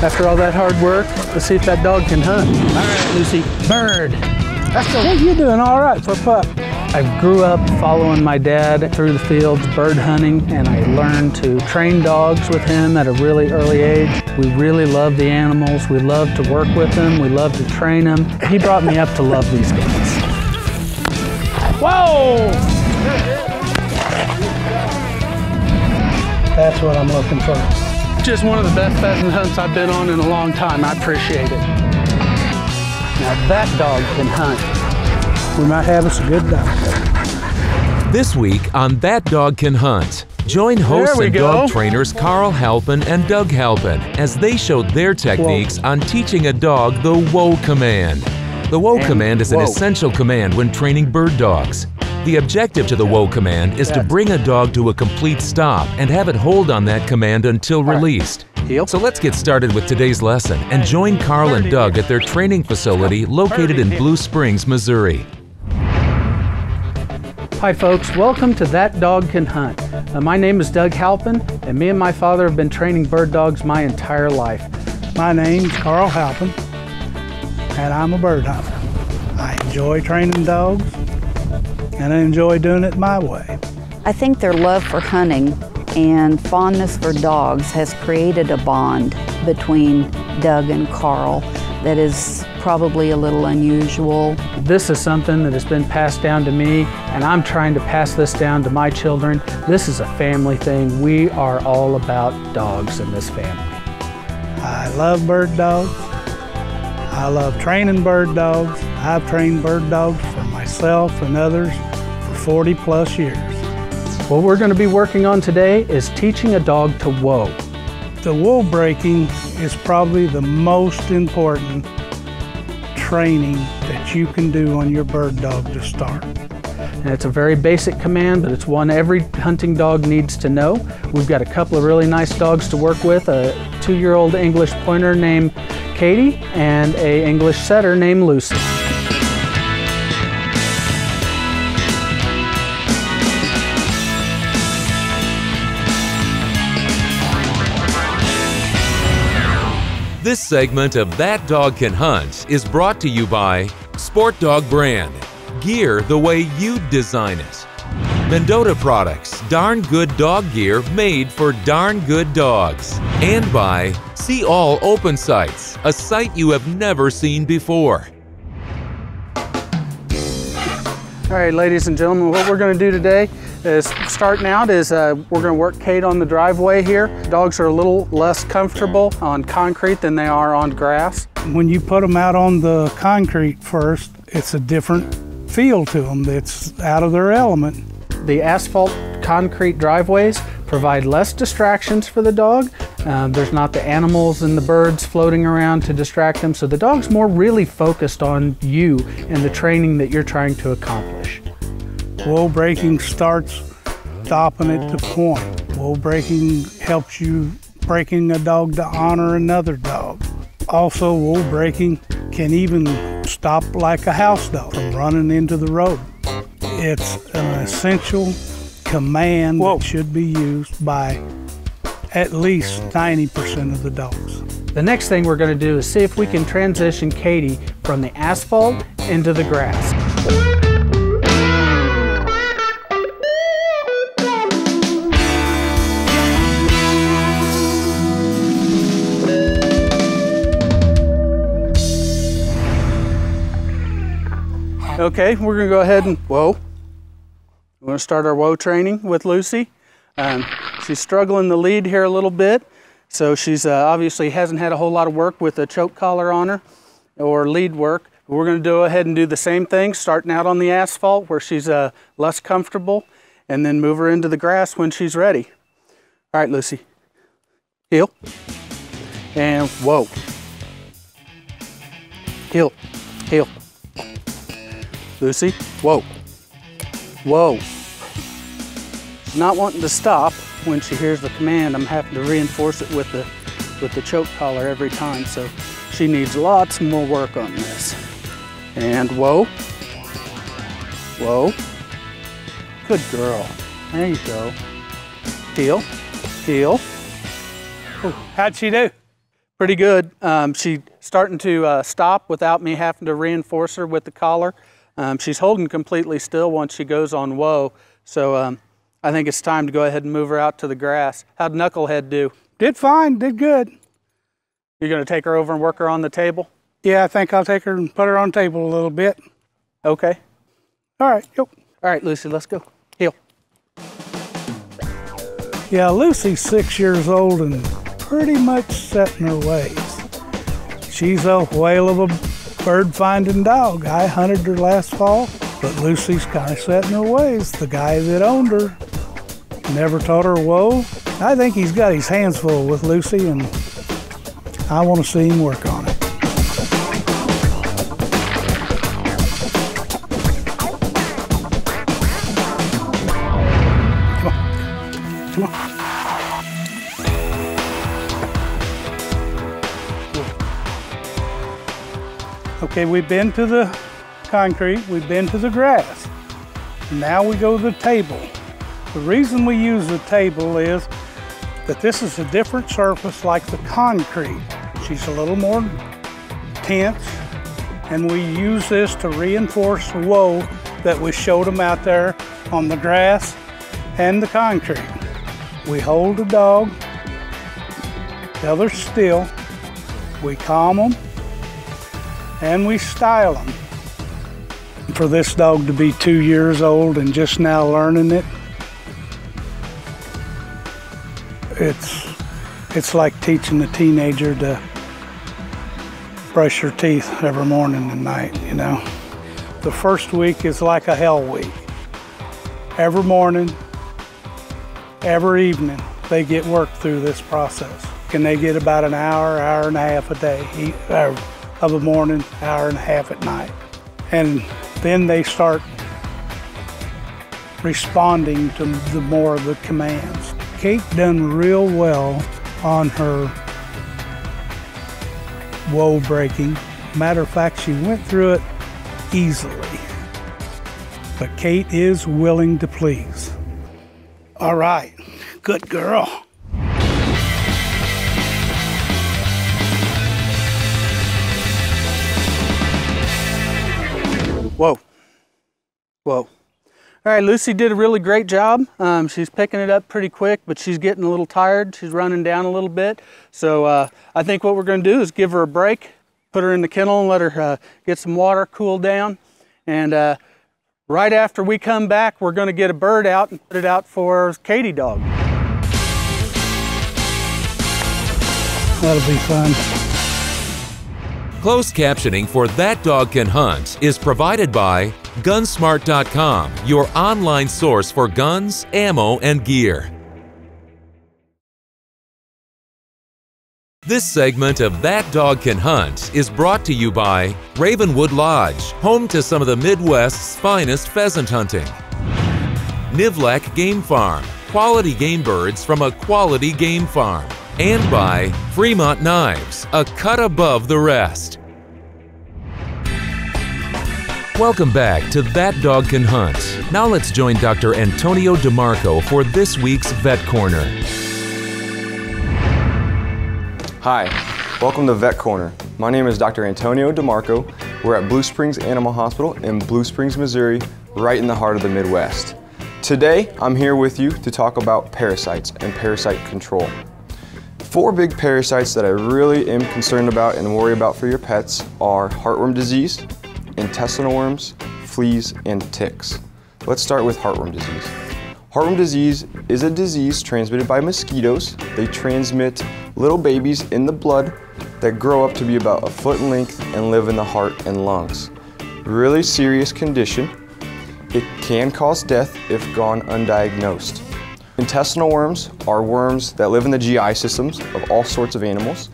After all that hard work, let's see if that dog can hunt. All right, Lucy, bird. Let's go. You're doing all right for a pup. I grew up following my dad through the fields bird hunting, and I learned to train dogs with him at a really early age. We really love the animals. We love to work with them. We love to train them. He brought me up to love these guys. Whoa! That's what I'm looking for. Just one of the best pheasant hunts I've been on in a long time. I appreciate it. Now that dog can hunt. We might have us a good dog. This week on That Dog Can Hunt, join hosts and dog trainers Carl Halpin and Doug Halpin as they show their techniques on teaching a dog the whoa command. The whoa command is an essential command when training bird dogs. The objective to the whoa command is to bring a dog to a complete stop and have it hold on that command until released. So let's get started with today's lesson and join Carl and Doug at their training facility located in Blue Springs, Missouri. Hi folks, welcome to That Dog Can Hunt. My name is Doug Halpin, and me and my father have been training bird dogs my entire life. My name's Carl Halpin, and I'm a bird hunter. I enjoy training dogs, and I enjoy doing it my way. I think their love for hunting and fondness for dogs has created a bond between Doug and Carl that is probably a little unusual. This is something that has been passed down to me, and I'm trying to pass this down to my children. This is a family thing. We are all about dogs in this family. I love bird dogs. I love training bird dogs. I've trained bird dogs for myself and others for 40+ years. What we're going to be working on today is teaching a dog to whoa. The whoa breaking is probably the most important training that you can do on your bird dog to start. And it's a very basic command, but it's one every hunting dog needs to know. We've got a couple of really nice dogs to work with, a 2-year-old English pointer named Katie and an English setter named Lucy. This segment of That Dog Can Hunt is brought to you by Sport Dog Brand, gear the way you'd design it. Mendota Products, darn good dog gear made for darn good dogs. And by See All Open Sights, a site you have never seen before. All right, ladies and gentlemen, what we're going to do today is, starting out, is we're going to work Kate on the driveway here. Dogs are a little less comfortable on concrete than they are on grass. When you put them out on the concrete first, it's a different feel to them. It's out of their element. The asphalt concrete driveways provide less distractions for the dog. There's not the animals and the birds floating around to distract them, so the dog's more really focused on you and the training that you're trying to accomplish. Whoa breaking starts stopping at the point. Whoa breaking helps you breaking a dog to honor another dog. Also, whoa breaking can even stop like a house dog from running into the road. It's an essential command that should be used by at least 90% of the dogs. The next thing we're going to do is see if we can transition Katie from the asphalt into the grass. Okay, we're going to go ahead and whoa. We're going to start our whoa training with Lucy. She's struggling the lead here a little bit, so she's obviously hasn't had a whole lot of work with a choke collar on her or lead work. We're going to go ahead and do the same thing, starting out on the asphalt where she's less comfortable, and then move her into the grass when she's ready. All right, Lucy. Heel. And whoa. Heel. Heel. Lucy, whoa. Whoa. She's not wanting to stop when she hears the command. I'm having to reinforce it with the choke collar every time, so she needs lots more work on this. And whoa. Whoa. Good girl. There you go. Heel. Heel. How'd she do? Pretty good. She's starting to stop without me having to reinforce her with the collar. She's holding completely still once she goes on whoa. So I think it's time to go ahead and move her out to the grass. How'd Knucklehead do? Did fine, did good. You're gonna take her over and work her on the table? Yeah, I think I'll take her and put her on the table a little bit. Okay. All right, go. All right, Lucy, let's go. Heel. Yeah, Lucy's 6 years old and pretty much set in her ways. She's a whale of a bird-finding dog. I hunted her last fall, but Lucy's kind of set in her ways. The guy that owned her never taught her whoa. I think he's got his hands full with Lucy, and I want to see him work on it. Come on. Okay, we've been to the concrete, we've been to the grass. Now we go to the table. The reason we use the table is that this is a different surface like the concrete. She's a little more tense, and we use this to reinforce the whoa that we showed them out there on the grass and the concrete. We hold the dog till they're still, we calm them, and we style them. For this dog to be 2 years old and just now learning it, it's like teaching a teenager to brush your teeth every morning and night, you know. The first week is like a hell week. Every morning, every evening, they get worked through this process. And they get about an hour, hour and a half a day of a morning, hour and a half at night. And then they start responding to the more of the commands. Kate done real well on her whoa breaking. Matter of fact, she went through it easily. But Kate is willing to please. All right, good girl. Whoa. Whoa. All right, Lucy did a really great job. She's picking it up pretty quick, but she's getting a little tired. She's running down a little bit. So I think what we're going to do is give her a break, put her in the kennel and let her get some water, cool down. And right after we come back, we're going to get a bird out and put it out for Katie dog. That'll be fun. Closed captioning for That Dog Can Hunt is provided by Gunsmart.com, your online source for guns, ammo, and gear. This segment of That Dog Can Hunt is brought to you by Ravenwood Lodge, home to some of the Midwest's finest pheasant hunting. Nivlac Game Farm, quality game birds from a quality game farm. And by Fremont Knives, a cut above the rest. Welcome back to That Dog Can Hunt. Now let's join Dr. Antonio DeMarco for this week's Vet Corner. Hi, welcome to Vet Corner. My name is Dr. Antonio DeMarco. We're at Blue Springs Animal Hospital in Blue Springs, Missouri, right in the heart of the Midwest. Today, I'm here with you to talk about parasites and parasite control. 4 big parasites that I really am concerned about and worry about for your pets are heartworm disease, intestinal worms, fleas, and ticks. Let's start with heartworm disease. Heartworm disease is a disease transmitted by mosquitoes. They transmit little babies in the blood that grow up to be about a foot in length and live in the heart and lungs. Really serious condition. It can cause death if gone undiagnosed. Intestinal worms are worms that live in the GI systems of all sorts of animals.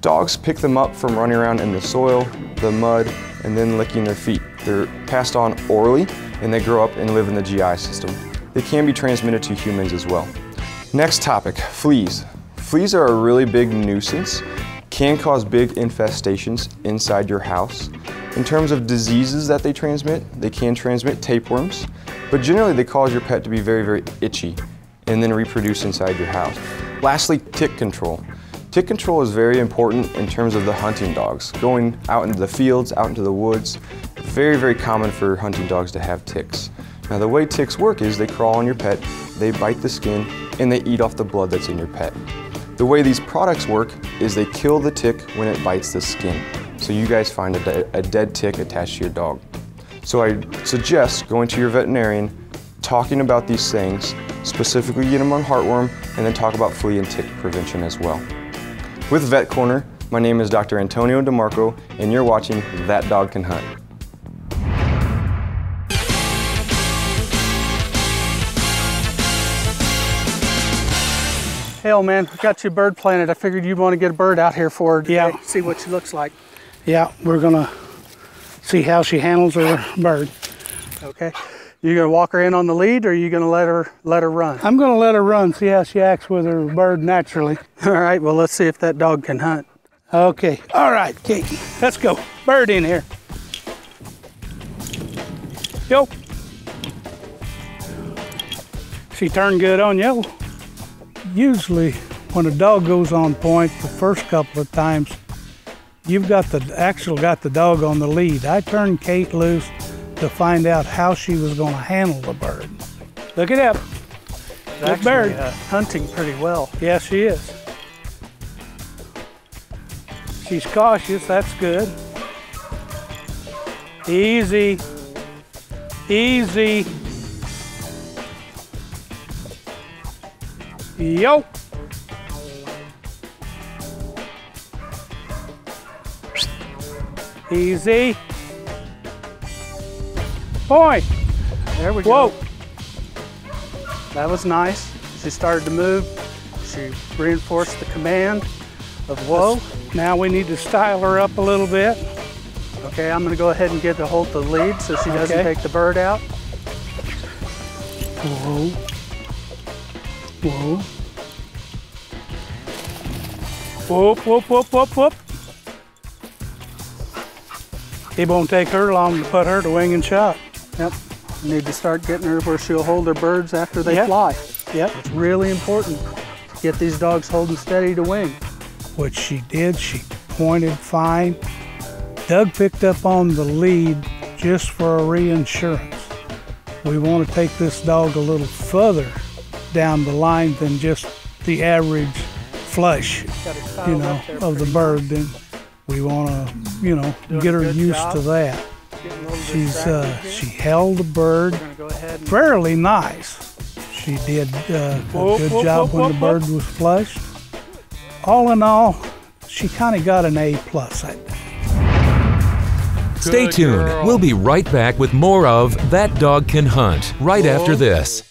Dogs pick them up from running around in the soil, the mud, and then licking their feet. They're passed on orally, and they grow up and live in the GI system. They can be transmitted to humans as well. Next topic, fleas. Fleas are a really big nuisance, can cause big infestations inside your house. In terms of diseases that they can transmit tapeworms, but generally they cause your pet to be very, very itchy and then reproduce inside your house. Lastly, tick control. Tick control is very important in terms of the hunting dogs. Going out into the fields, out into the woods, very, very common for hunting dogs to have ticks. Now the way ticks work is they crawl on your pet, they bite the skin, and they eat off the blood that's in your pet. The way these products work is they kill the tick when it bites the skin. So you guys find a dead tick attached to your dog. So I suggest going to your veterinarian, talking about these things, specifically get them on heartworm, and then talk about flea and tick prevention as well. With Vet Corner, my name is Dr. Antonio DeMarco, and you're watching That Dog Can Hunt. Hey, old man, I got you a bird planted. I figured you'd want to get a bird out here for her today, Yeah. see what she looks like. Yeah, we're gonna see how she handles her bird. Okay. You gonna walk her in on the lead, or are you gonna let her run? I'm gonna let her run, see how she acts with her bird naturally. All right, well, let's see if that dog can hunt. Okay, all right, Kate, let's go. Bird in here. Yo. She turned good on you. Usually, when a dog goes on point the first couple of times, you've got the dog on the lead. I turned Kate loose to find out how she was going to handle the bird. Look it up. Good bird. Hunting pretty well. Yes, she is. She's cautious. That's good. Easy. Easy. Yo. Easy. Point. There we Whoa. go. That was nice. She started to move. She reinforced the command of whoa. Now we need to style her up a little bit. Okay, I'm gonna go ahead and get a hold of the lead so she doesn't take the bird out. Whoa. Whoa. Whoop, whoop, whoop, whoop, whoop. It won't take her long to put her to wing and shot. Yep. You need to start getting her where she'll hold her birds after they Yep. fly. Yep. It's really important to get these dogs holding steady to wing. Which she did, she pointed fine. Doug picked up on the lead just for a reinsurance. We want to take this dog a little further down the line than just the average flush, you know, of the bird. Then we want to, you know, get her used to that. She held the bird fairly nice. She did a good job when the bird was flushed. All in all, she kind of got an A+, I think. Stay tuned. We'll be right back with more of That Dog Can Hunt right after this.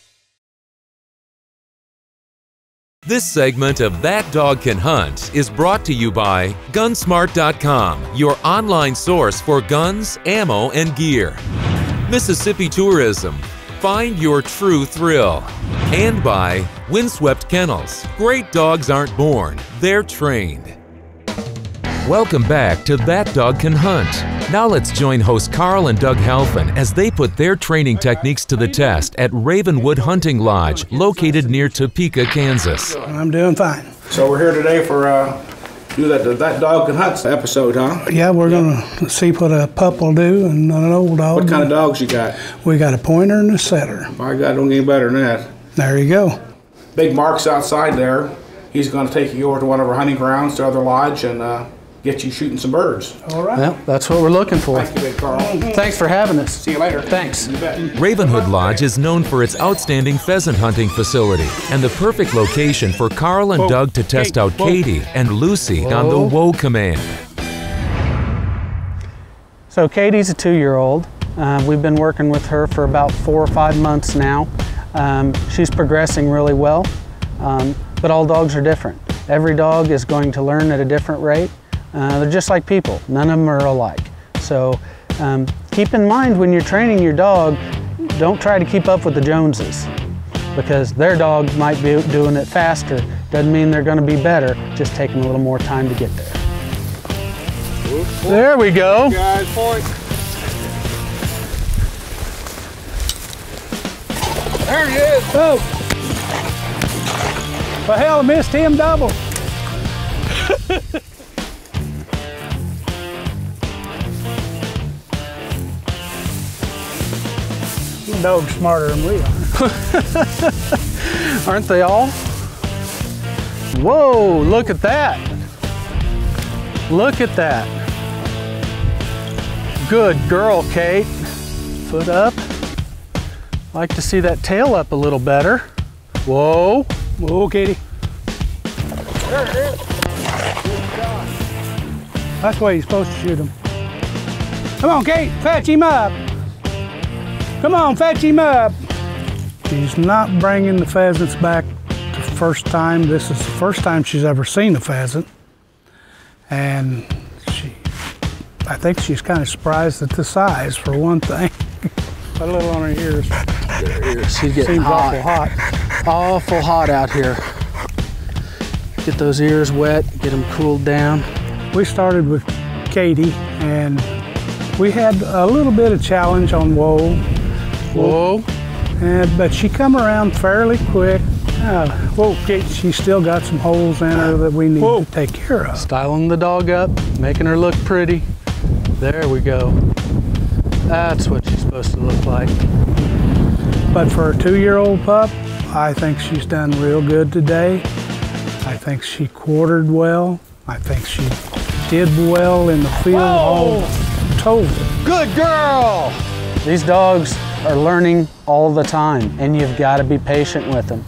This segment of That Dog Can Hunt is brought to you by Gunsmart.com, your online source for guns, ammo, and gear. Mississippi Tourism, find your true thrill. And by Windswept Kennels. Great dogs aren't born, they're trained. Welcome back to That Dog Can Hunt. Now let's join hosts Carl and Doug Halpin as they put their training techniques to the test at Ravenwood Hunting Lodge, located near Topeka, Kansas. I'm doing fine. So we're here today for do that Dog Can Hunt episode, huh? Yeah, we're going to see what a pup will do and an old dog. What kind of dogs you got? We got a pointer and a setter. My God, don't get any better than that. There you go. Big Mark's outside there. He's going to take you over to one of our hunting grounds, to other lodge, and get you shooting some birds. All right. Well, that's what we're looking for. Thank you, Big Carl. Thanks for having us. See you later. Thanks. You bet. Ravenwood Lodge is known for its outstanding pheasant hunting facility and the perfect location for Carl and Doug to test out Katie and Lucy on the Whoa command. So Katie's a 2-year-old. We've been working with her for about 4 or 5 months now. She's progressing really well, but all dogs are different. Every dog is going to learn at a different rate. They're just like people. None of them are alike. So keep in mind when you're training your dog, don't try to keep up with the Joneses, because their dog might be doing it faster. Doesn't mean they're going to be better, just taking a little more time to get there. There we go. Guys, point. There he is. Oh. Well, hell, I missed him double. The dog's smarter than we are. Aren't they all? Whoa, look at that. Look at that. Good girl, Kate. Foot up. Like to see that tail up a little better. Whoa. Whoa, Katie. That's the way you're supposed to shoot him. Come on, Kate, fetch him up. Come on, fetch him up. She's not bringing the pheasants back the first time. This is the first time she's ever seen a pheasant. And I think she's kind of surprised at the size, for one thing. Put a little on her ears. She's getting hot. Awful hot. Awful hot out here. Get those ears wet, get them cooled down. We started with Katie, and we had a little bit of challenge on Whoa. Whoa. But she come around fairly quick. Whoa, Kate, she's still got some holes in her that we need to take care of. Styling the dog up, making her look pretty. There we go. That's what she's supposed to look like. But for a 2-year-old pup, I think she's done real good today. I think she quartered well. I think she did well in the field all told. Good girl! These dogs are learning all the time, and you've got to be patient with them.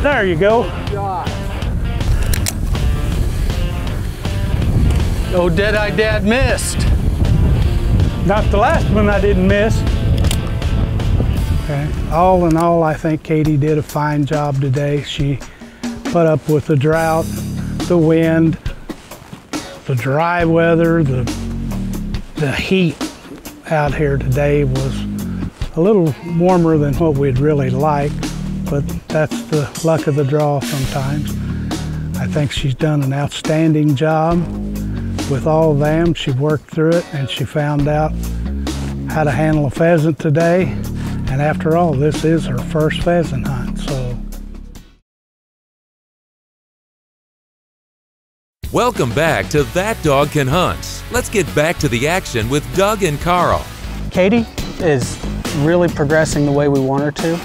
There you go. Oh, Deadeye Dad missed. Not the last one I didn't miss. Okay. All in all, I think Katie did a fine job today. She put up with the drought, the wind, the dry weather, the heat out here today was a little warmer than what we'd really like, but that's the luck of the draw sometimes. I think she's done an outstanding job with all of them. She worked through it and she found out how to handle a pheasant today. And after all, this is her first pheasant hunt, so. Welcome back to That Dog Can Hunt. Let's get back to the action with Doug and Carl. Katie is really progressing the way we want her to.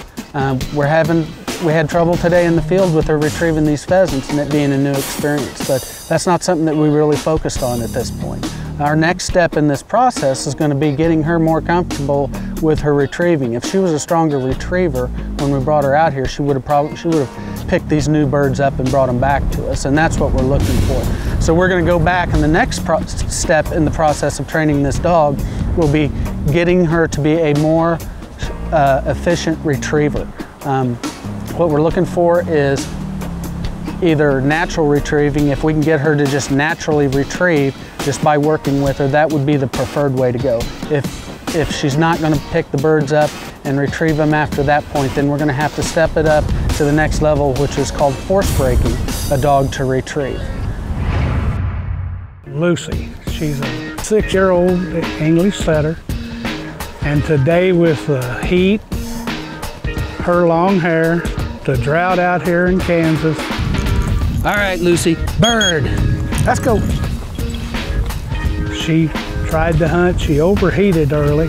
We had trouble today in the field with her retrieving these pheasants and it being a new experience, but that's not something that we really focused on at this point. Our next step in this process is going to be getting her more comfortable with her retrieving. If she was a stronger retriever when we brought her out here, she would have picked these new birds up and brought them back to us, and that's what we're looking for. So we're going to go back, and the next step in the process of training this dog will be getting her to be a more efficient retriever. What we're looking for is either natural retrieving. If we can get her to just naturally retrieve just by working with her, that would be the preferred way to go. If she's not going to pick the birds up and retrieve them after that point, then we're going to have to step it up to the next level, which is called force breaking a dog to retrieve. Lucy, she's a 6-year-old English setter, and today with the heat, her long hair, the drought out here in Kansas. All right, Lucy, bird. Let's go. She tried to hunt. She overheated early,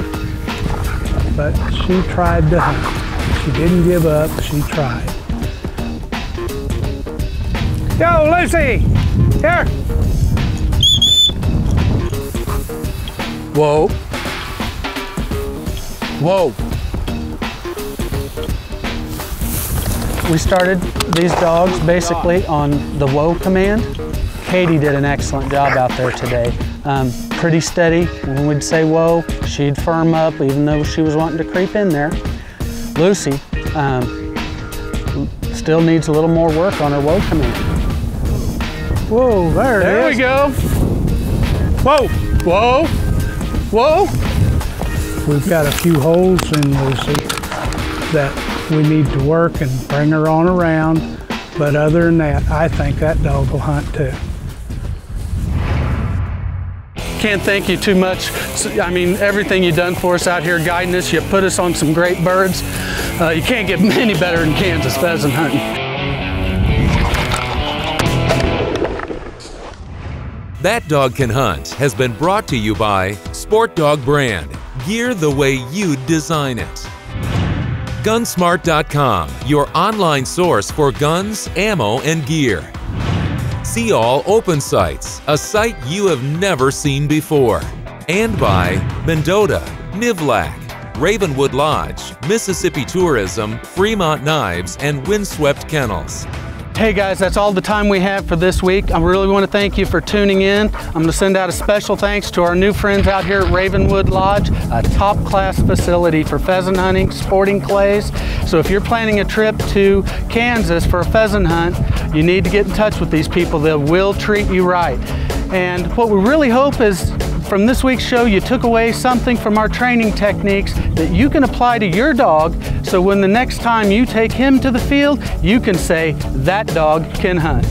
but she tried to hunt. She didn't give up. She tried. Go, Lucy! Here! Whoa. Whoa. We started these dogs basically on the whoa command. Katie did an excellent job out there today. Pretty steady. When we'd say whoa, she'd firm up even though she was wanting to creep in there. Lucy still needs a little more work on her whoa command. Whoa, there we go. Whoa, whoa, whoa. We've got a few holes in Lucy that we need to work and bring her on around, but other than that, I think that dog will hunt too. can't thank you too much. I mean, everything you've done for us out here, guiding us, you put us on some great birds. You can't get any better than Kansas pheasant hunting. That Dog Can Hunt has been brought to you by Sport Dog Brand. Gear the way you'd design it. Gunsmart.com, your online source for guns, ammo, and gear. See All Open Sights, a site you have never seen before. And by Mendota, Nivlac, Ravenwood Lodge, Mississippi Tourism, Fremont Knives, and Windswept Kennels. Hey guys, that's all the time we have for this week. I really want to thank you for tuning in. I'm going to send out a special thanks to our new friends out here at Ravenwood Lodge, a top-class facility for pheasant hunting, sporting clays. So if you're planning a trip to Kansas for a pheasant hunt, you need to get in touch with these people. They will treat you right. And what we really hope is from this week's show, you took away something from our training techniques that you can apply to your dog, so when the next time you take him to the field, you can say, that dog can hunt.